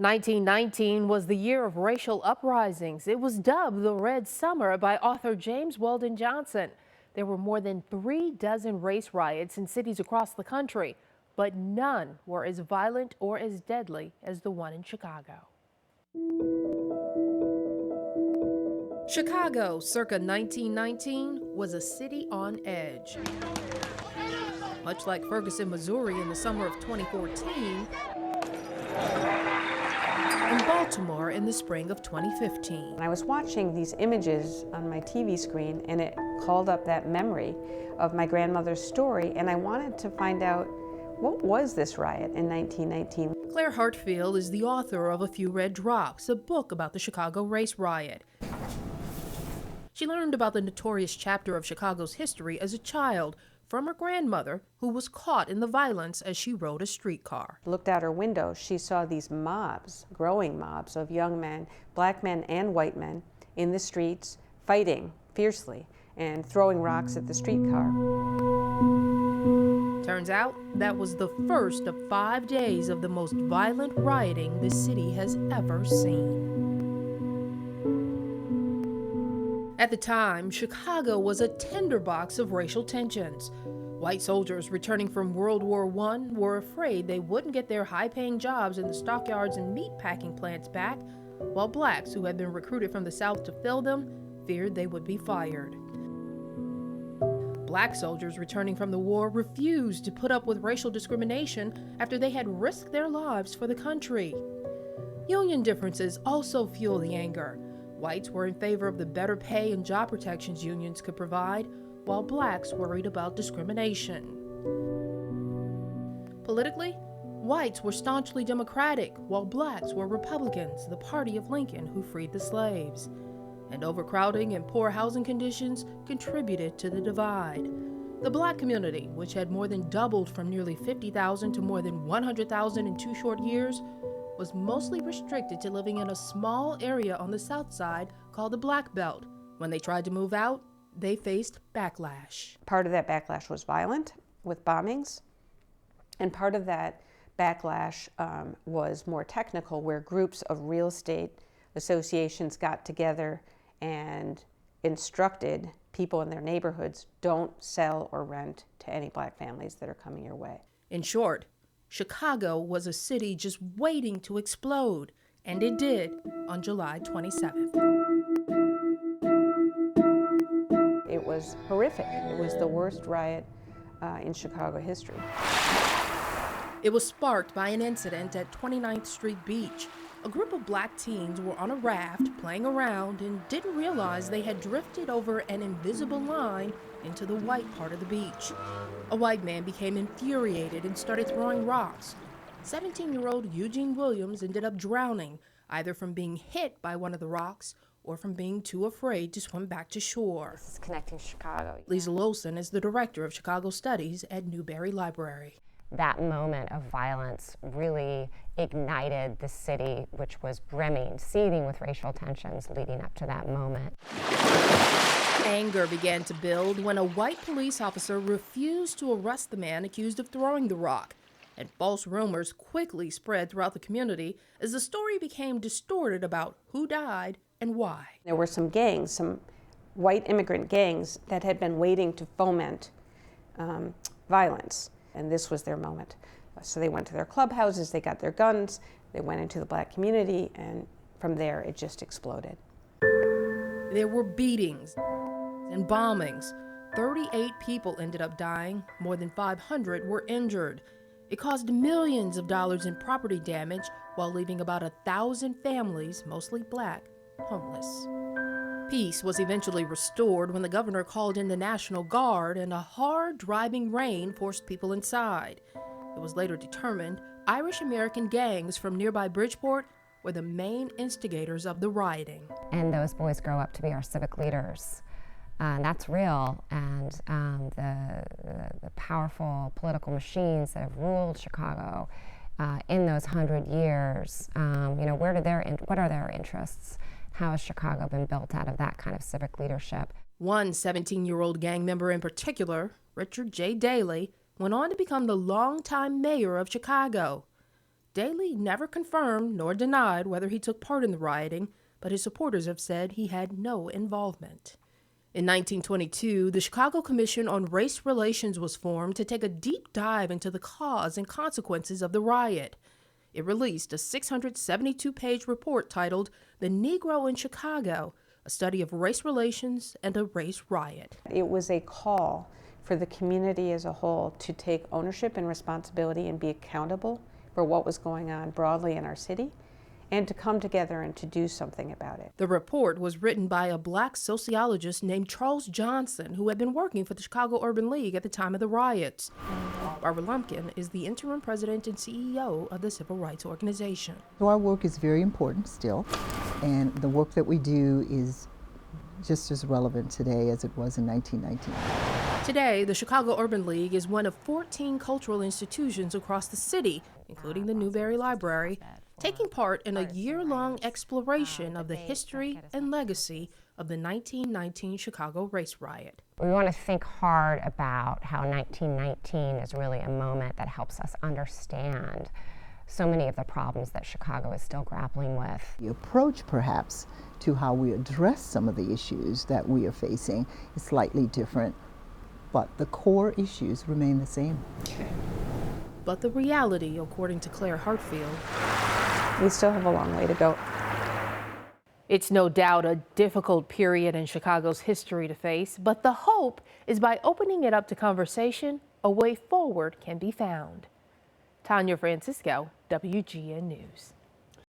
1919 was the year of racial uprisings. It was dubbed the Red Summer by author James Weldon Johnson. There were more than 36 race riots in cities across the country, but none were as violent or as deadly as the one in Chicago. Chicago, circa 1919, was a city on edge. Much like Ferguson, Missouri in the summer of 2014, and Baltimore in the spring of 2015. I was watching these images on my TV screen, and it called up that memory of my grandmother's story, and I wanted to find out, what was this riot in 1919? Claire Hartfield is the author of A Few Red Drops, a book about the Chicago Race Riot. She learned about the notorious chapter of Chicago's history as a child from her grandmother, who was caught in the violence as she rode a streetcar. Looked out her window, she saw these mobs, growing mobs of young men, black men and white men, in the streets, fighting fiercely and throwing rocks at the streetcar. Turns out that was the first of 5 days of the most violent rioting the city has ever seen. At the time, Chicago was a tinderbox of racial tensions. White soldiers returning from World War I were afraid they wouldn't get their high-paying jobs in the stockyards and meatpacking plants back, while blacks who had been recruited from the South to fill them feared they would be fired. Black soldiers returning from the war refused to put up with racial discrimination after they had risked their lives for the country. Union differences also fueled the anger. Whites were in favor of the better pay and job protections unions could provide, while blacks worried about discrimination. Politically, whites were staunchly Democratic, while blacks were Republicans, the party of Lincoln who freed the slaves. And overcrowding and poor housing conditions contributed to the divide. The black community, which had more than doubled from nearly 50,000 to more than 100,000 in 2 short years, was mostly restricted to living in a small area on the South Side called the Black Belt. When they tried to move out, they faced backlash. Part of that backlash was violent, with bombings, and part of that backlash was more technical, where groups of real estate associations got together and instructed people in their neighborhoods, don't sell or rent to any black families that are coming your way. In short, Chicago was a city just waiting to explode, and it did on July 27th. It was horrific. It was the worst riot in Chicago history. It was sparked by an incident at 29th Street Beach. A group of black teens were on a raft playing around and didn't realize they had drifted over an invisible line into the white part of the beach. A white man became infuriated and started throwing rocks. 17-year-old Eugene Williams ended up drowning, either from being hit by one of the rocks or from being too afraid to swim back to shore. This is Connecting Chicago. Lisa Lolson is the director of Chicago Studies at Newberry Library. That moment of violence really ignited the city, which was brimming, seething with racial tensions leading up to that moment. Anger began to build when a white police officer refused to arrest the man accused of throwing the rock, and false rumors quickly spread throughout the community as the story became distorted about who died and why. There were some gangs, some white immigrant gangs that had been waiting to foment violence, and this was their moment. So they went to their clubhouses, they got their guns, they went into the black community, and from there it just exploded. There were beatings and bombings. 38 people ended up dying, more than 500 were injured. It caused millions of dollars in property damage while leaving about 1,000 families, mostly black, homeless. Peace was eventually restored when the governor called in the National Guard and a hard driving rain forced people inside. It was later determined Irish-American gangs from nearby Bridgeport were the main instigators of the rioting. And those boys grow up to be our civic leaders. That's real, and the powerful political machines that have ruled Chicago in those 100 years, what are their interests? How has Chicago been built out of that kind of civic leadership? One 17-year-old gang member in particular, Richard J. Daley, went on to become the longtime mayor of Chicago. Daley never confirmed nor denied whether he took part in the rioting, but his supporters have said he had no involvement. In 1922, the Chicago Commission on Race Relations was formed to take a deep dive into the cause and consequences of the riot. It released a 672-page report titled The Negro in Chicago, a study of race relations and a race riot. It was a call for the community as a whole to take ownership and responsibility and be accountable for what was going on broadly in our city, and to come together and to do something about it. The report was written by a black sociologist named Charles Johnson, who had been working for the Chicago Urban League at the time of the riots. Barbara Lumpkin is the interim president and CEO of the civil rights organization. So our work is very important still, and the work that we do is just as relevant today as it was in 1919. Today, the Chicago Urban League is one of 14 cultural institutions across the city, including the Newberry Library, taking part in a year-long exploration of the history and legacy of the 1919 Chicago Race Riot. We want to think hard about how 1919 is really a moment that helps us understand so many of the problems that Chicago is still grappling with. The approach, perhaps, to how we address some of the issues that we are facing is slightly different, but the core issues remain the same. But the reality, according to Claire Hartfield, We still have a long way to go. it's no doubt a difficult period in Chicago's history to face, but the hope is by opening it up to conversation, a way forward can be found. Tanya Francisco, WGN News.